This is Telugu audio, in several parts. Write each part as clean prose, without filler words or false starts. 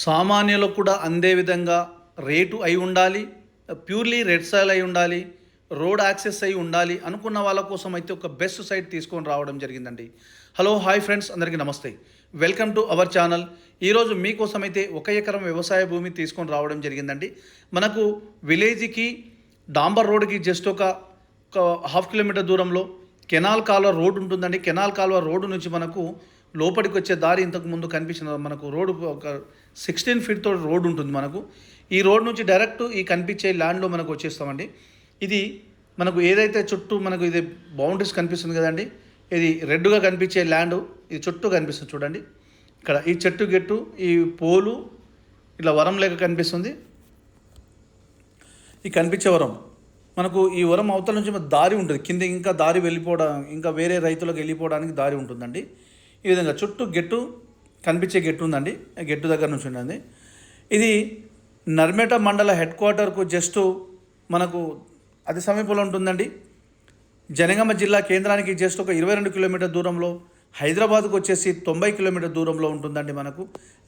సామాన్యులకు కూడా అందే విధంగా రేటు అయి ఉండాలి, ప్యూర్లీ రెడ్ సాయిల్ అయి ఉండాలి, రోడ్ యాక్సెస్ అయి ఉండాలి అనుకున్న వాళ్ళ కోసం అయితే ఒక బెస్ట్ సైట్ తీసుకొని రావడం జరిగిందండి. హలో హాయ్ ఫ్రెండ్స్, అందరికీ నమస్తే. Welcome to our channel. ఈరోజు మీకోసం అయితే 1 ఎకరం వ్యవసాయ భూమి తీసుకొని రావడం జరిగిందండి. మనకు విలేజ్కి డాంబర్ రోడ్కి జస్ట్ ఒక హాఫ్ కిలోమీటర్ దూరంలో కెనాల్ కాలువ రోడ్ ఉంటుందండి. కెనాల్ కాలువ రోడ్డు నుంచి మనకు లోపలికి వచ్చే దారి ఇంతకు ముందు కనిపించిన మనకు రోడ్డు ఒక 16 ఫీట్తో రోడ్ ఉంటుంది. మనకు ఈ రోడ్ నుంచి డైరెక్ట్ ఈ కనిపించే ల్యాండ్లో మనకు వచ్చేస్తామండి. ఇది మనకు ఏదైతే చుట్టూ మనకు ఇది బౌండరీస్ కనిపిస్తుంది కదండి, ఇది రెడ్గా కనిపించే ల్యాండ్ ఇది చుట్టూ కనిపిస్తుంది చూడండి. ఇక్కడ ఈ చెట్టు గెట్టు ఈ పోలు ఇట్లా వరం లేక కనిపిస్తుంది. ఈ కనిపించే వరం మనకు ఈ వరం అవతల నుంచి దారి ఉంటుంది, కింద ఇంకా దారి వెళ్ళిపోవడం, ఇంకా వేరే రైతులకు వెళ్ళిపోవడానికి దారి ఉంటుందండి. ఈ విధంగా చుట్టూ గెట్టు కనిపించే గెట్టు ఉందండి, గెట్టు దగ్గర నుంచి ఉండండి. ఇది నర్మేట మండల హెడ్ క్వార్టర్కు జస్ట్ మనకు అతి సమీపంలో ఉంటుందండి. జనగామ జిల్లా కేంద్రానికి జస్ట్ ఒక 22 కిలోమీటర్ దూరంలో, హైదరాబాద్కు వచ్చేసి 90 కిలోమీటర్ దూరంలో ఉంటుందండి. మనకు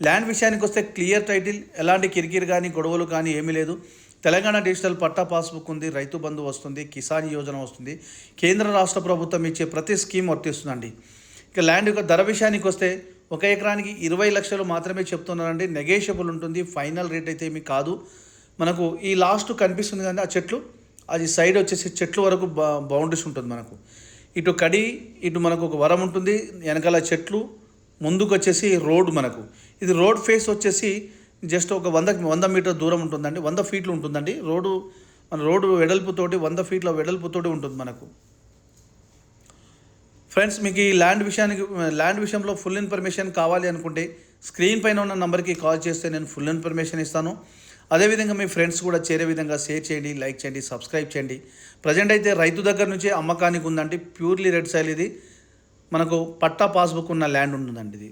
ల్యాండ్ విషయానికి వస్తే క్లియర్ టైటిల్, ఎలాంటి కిరికిరి కానీ గొడవలు కానీ ఏమీ లేదు. తెలంగాణ డిజిటల్ పట్టా పాస్బుక్ ఉంది, రైతు బంధు వస్తుంది, కిసాన్ యోజన వస్తుంది, కేంద్ర రాష్ట్ర ప్రభుత్వం ఇచ్చే ప్రతి స్కీమ్ వర్తిస్తుందండి. ఇక ల్యాండ్ యొక్క ధర విషయానికి వస్తే 1 ఎకరానికి 20 లక్షలు మాత్రమే చెప్తున్నారండి. నెగోషియబుల్ ఉంటుంది, ఫైనల్ రేట్ అయితే ఏమీ కాదు. మనకు ఈ లాస్ట్ కనిపిస్తుంది కానీ ఆ చెట్లు, అది సైడ్ వచ్చేసి చెట్లు వరకు బౌండరీస్ ఉంటుంది. మనకు ఇటు కడి, ఇటు మనకు ఒక వరం ఉంటుంది, వెనకాల చెట్లు, ముందుకు వచ్చేసి రోడ్డు. మనకు ఇది రోడ్ ఫేస్ వచ్చేసి జస్ట్ ఒక 100 మీటర్ దూరం ఉంటుందండి, 100 ఫీట్లు ఉంటుందండి. రోడ్డు వెడల్పుతోటి 100 ఫీట్ల వెడల్పుతోటి ఉంటుంది మనకు. ఫ్రెండ్స్, మీకు ఈ ల్యాండ్ విషయంలో ఫుల్ ఇన్ఫర్మేషన్ కావాలి అనుకుంటే స్క్రీన్ పైన ఉన్న నెంబర్కి కాల్ చేస్తే నేను ఫుల్ ఇన్ఫర్మేషన్ ఇస్తాను. అదేవిధంగా మీ ఫ్రెండ్స్ కూడా చేరే విధంగా షేర్ చేయండి, లైక్ చేయండి, సబ్స్క్రైబ్ చేయండి. ప్రజెంట్ అయితే రైతు దగ్గర నుంచే అమ్మకానికి ఉందండి. ప్యూర్లీ రెడ్ సాయిల్ ఇది, మనకు పట్టా పాస్బుక్ ఉన్న ల్యాండ్ ఉంటుందండి ఇది.